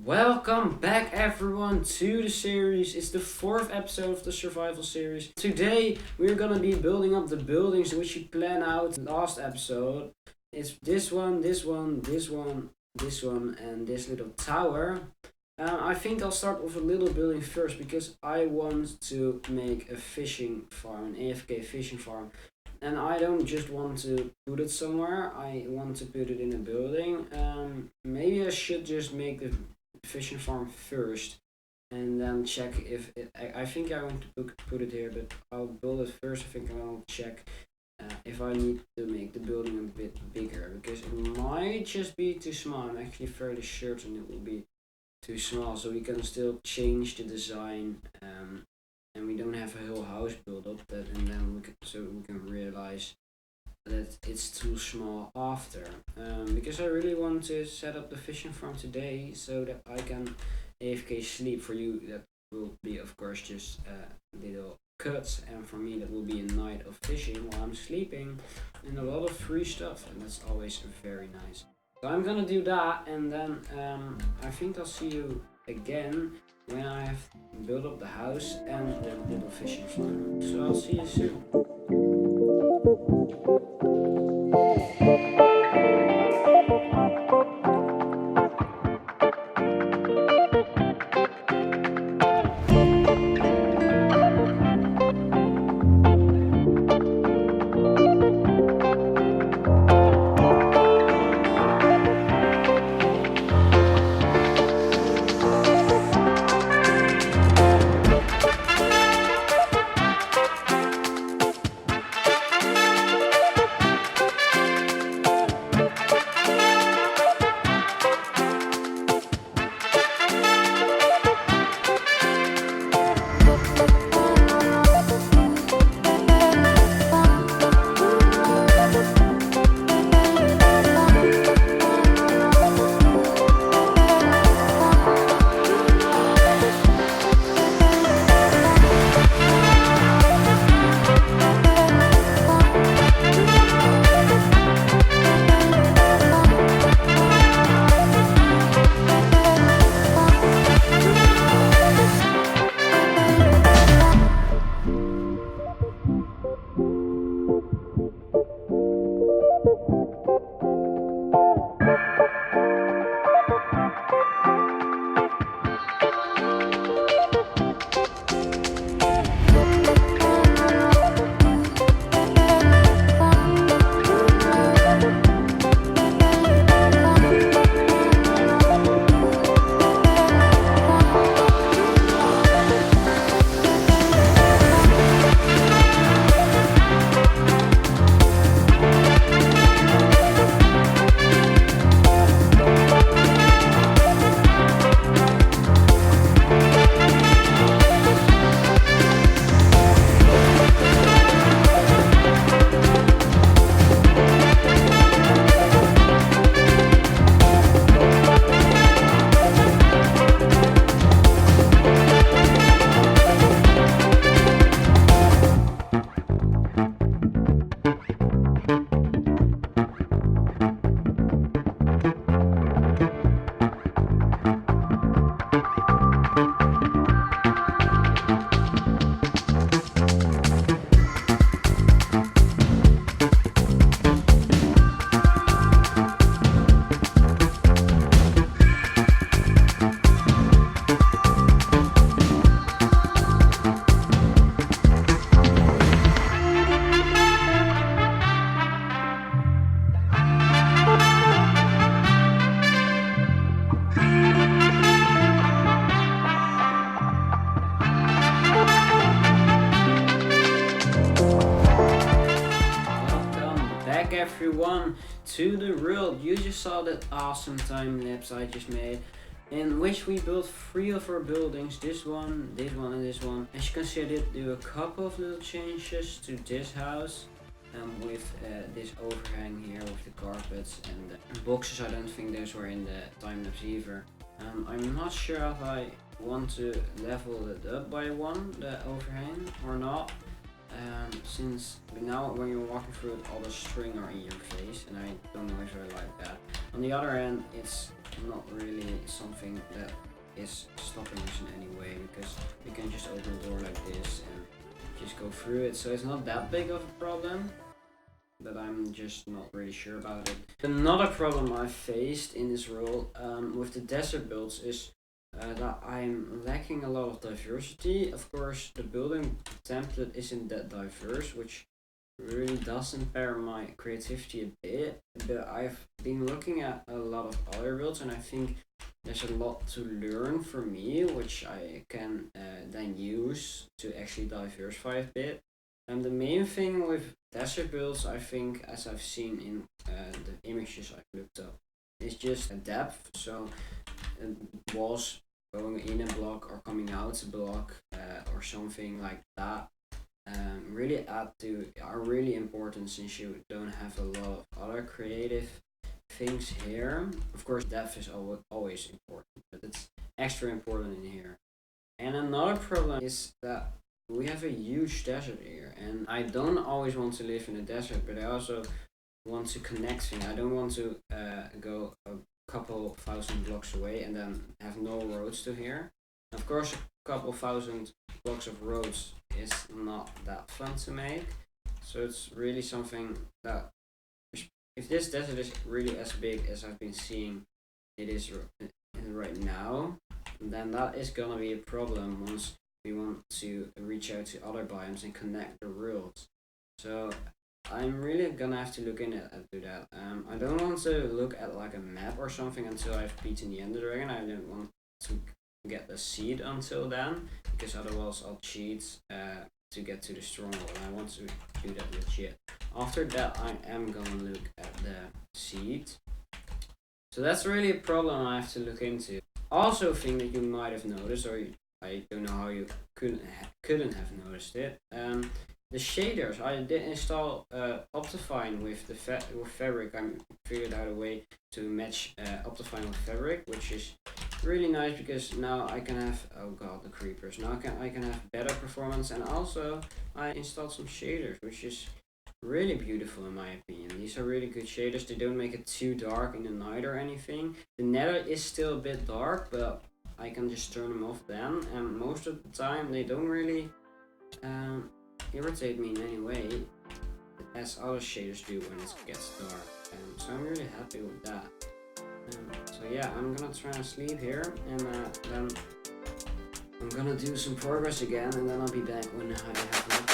Welcome back everyone to the series. It's the 4th episode of the survival series. Today we're gonna be building up the buildings which we planned out last episode. It's this one, this one, this one, this one, and this little tower. I think I'll start with a little building first because I want to make a fishing farm, an AFK fishing farm. And I don't just want to put it somewhere, I want to put it in a building. Maybe I should just make the fishing farm first and then check if it, I think I want to put it here, but I'll build it first. I think I'll check if I need to make the building a bit bigger because it might just be too small. I'm actually fairly certain it will be too small, so we can still change the design and we don't have a whole house built up that, and then we can realize that it's too small after. Because I really want to set up the fishing farm today so that I can AFK sleep. For you that will be of course just little cuts, and for me that will be a night of fishing while I'm sleeping and a lot of free stuff, and that's always very nice. So I'm gonna do that, and then I think I'll see you again when I have built up the house and the little fishing farm. So I'll see you soon. Everyone to the world. You just saw that awesome time lapse I just made in which we built 3 of our buildings, this one, and this one. As you can see, I did do a couple of little changes to this house with this overhang here with the carpets and the boxes. I don't think those were in the time lapse either. I'm not sure if I want to level it up by 1, the overhang, or not. Since now when you're walking through it, all the string are in your face, and I don't know if I like that. On the other hand, it's not really something that is stopping us in any way, because we can just open the door like this and just go through it. So it's not that big of a problem, but I'm just not really sure about it. Another problem I faced in this role with the desert builds is that I'm lacking a lot of diversity. Of course, the building template isn't that diverse, which really does impair my creativity a bit. But I've been looking at a lot of other builds, and I think there's a lot to learn for me, which I can then use to actually diversify a bit. And the main thing with desert builds, I think, as I've seen in the images I've looked up, is just a depth. So walls going in a block or coming out a block or something like that really are really important, since you don't have a lot of other creative things here. Of course, depth is always important, but it's extra important in here. And another problem is that we have a huge desert here, and I don't always want to live in a desert, but I also want to connect things. I don't want to go a couple thousand blocks away and then have no roads to here. Of course, a couple thousand blocks of roads is not that fun to make, so it's really something that, if this desert is really as big as I've been seeing it is right now, then that is gonna be a problem once we want to reach out to other biomes and connect the worlds. So I'm really gonna have to look into that. I don't want to look at like a map or something until I've beaten the Ender Dragon. I don't want to get a seed until then, because otherwise I'll cheat to get to the stronghold, and I want to do that legit. After that, I am gonna look at the seed. So that's really a problem I have to look into. Also, a thing that you might have noticed, or I don't know how you couldn't have noticed it. The shaders, I did install Optifine with with Fabric. I figured out a way to match Optifine with Fabric, which is really nice, because now I can have, oh god, the creepers. Now I can have better performance, and also I installed some shaders, which is really beautiful in my opinion. These are really good shaders. They don't make it too dark in the night or anything. The nether is still a bit dark, but I can just turn them off then, and most of the time they don't really irritate me in any way, as other shaders do when it gets dark. So I'm really happy with that. So yeah, I'm gonna try and sleep here, and then I'm gonna do some progress again, and then I'll be back when I have an update.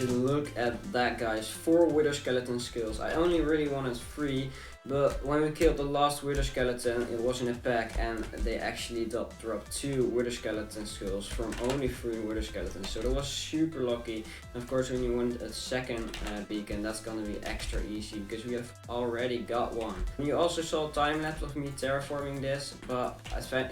you look at that, guys, 4 wither skeleton skills. I only really wanted 3, but when we killed the last wither skeleton, it was in a pack, and they actually dropped 2 wither skeleton skills from only 3 wither skeletons. So that was super lucky. And of course, when you want a second beacon, that's gonna be extra easy because we have already got one. And you also saw a time lapse of me terraforming this, but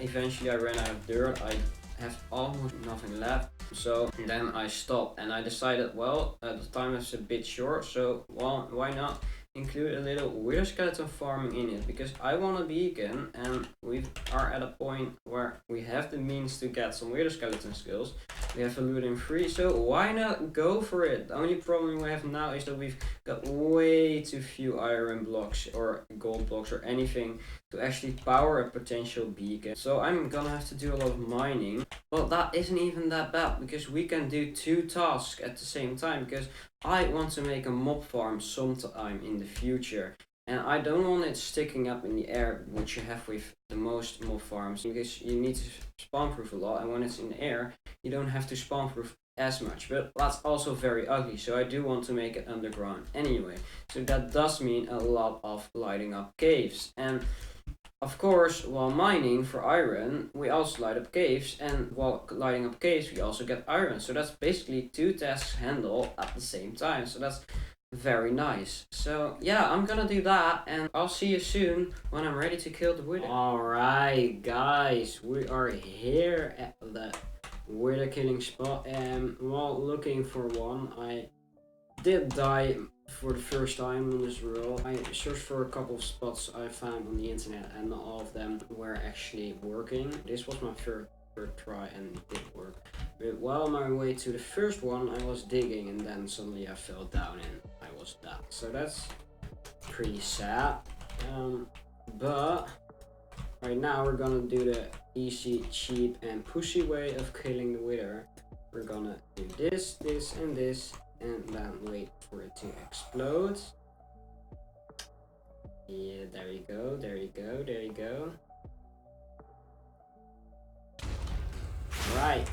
eventually I ran out of dirt. I have almost nothing left, so then I stopped, and I decided, well, the time is a bit short, so well, why not include a little wither skeleton farming in it, because I want a beacon, and we are at a point where we have the means to get some wither skeleton skills. We have a looting free, so why not go for it? The only problem we have now is that we've got way too few iron blocks or gold blocks or anything to actually power a potential beacon. So I'm gonna have to do a lot of mining. Well, that isn't even that bad because we can do 2 tasks at the same time, because I want to make a mob farm sometime in the future. And I don't want it sticking up in the air, which you have with the most mob farms, because you need to spawn proof a lot, and when it's in the air, you don't have to spawn proof as much, but that's also very ugly, so I do want to make it underground anyway. So that does mean a lot of lighting up caves, and of course, while mining for iron, we also light up caves, and while lighting up caves, we also get iron. So that's basically 2 tasks handled at the same time. So that's very nice. So yeah, I'm gonna do that, and I'll see you soon when I'm ready to kill the wither. Alright guys, we are here at the wither killing spot, and while looking for one, I did die for the first time on this world. I searched for a couple of spots I found on the internet, and not all of them were actually working. This was my third try, and it did work. But while on my way to the first one, I was digging, and then suddenly I fell down and I was dead. So that's pretty sad. But right now we're gonna do the easy, cheap, and pushy way of killing the wither. We're gonna do this, this, and this, and then wait for it to explode. Yeah, there you go, there you go, there you go. Right,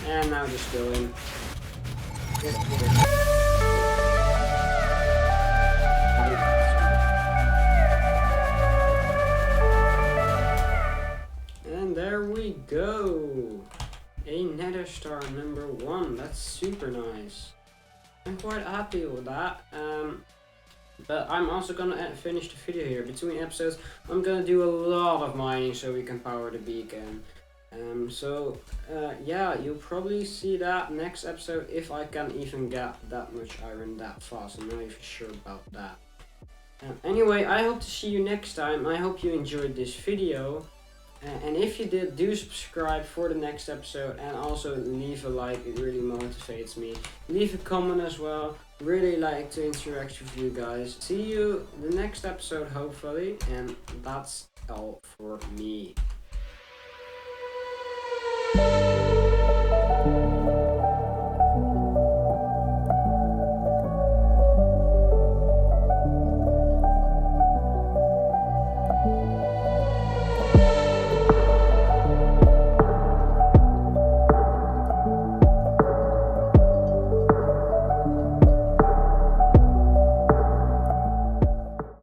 and now just go in. And there we go. A nether star number 1. That's super nice. I'm quite happy with that. But I'm also gonna finish the video here. Between episodes, I'm gonna do a lot of mining so we can power the beacon. Yeah, you'll probably see that next episode if I can even get that much iron that fast. I'm not even sure about that. Anyway, I hope to see you next time. I hope you enjoyed this video. And if you did, do subscribe for the next episode, and also leave a like, it really motivates me. Leave a comment as well, really like to interact with you guys. See you the next episode hopefully, and that's all for me.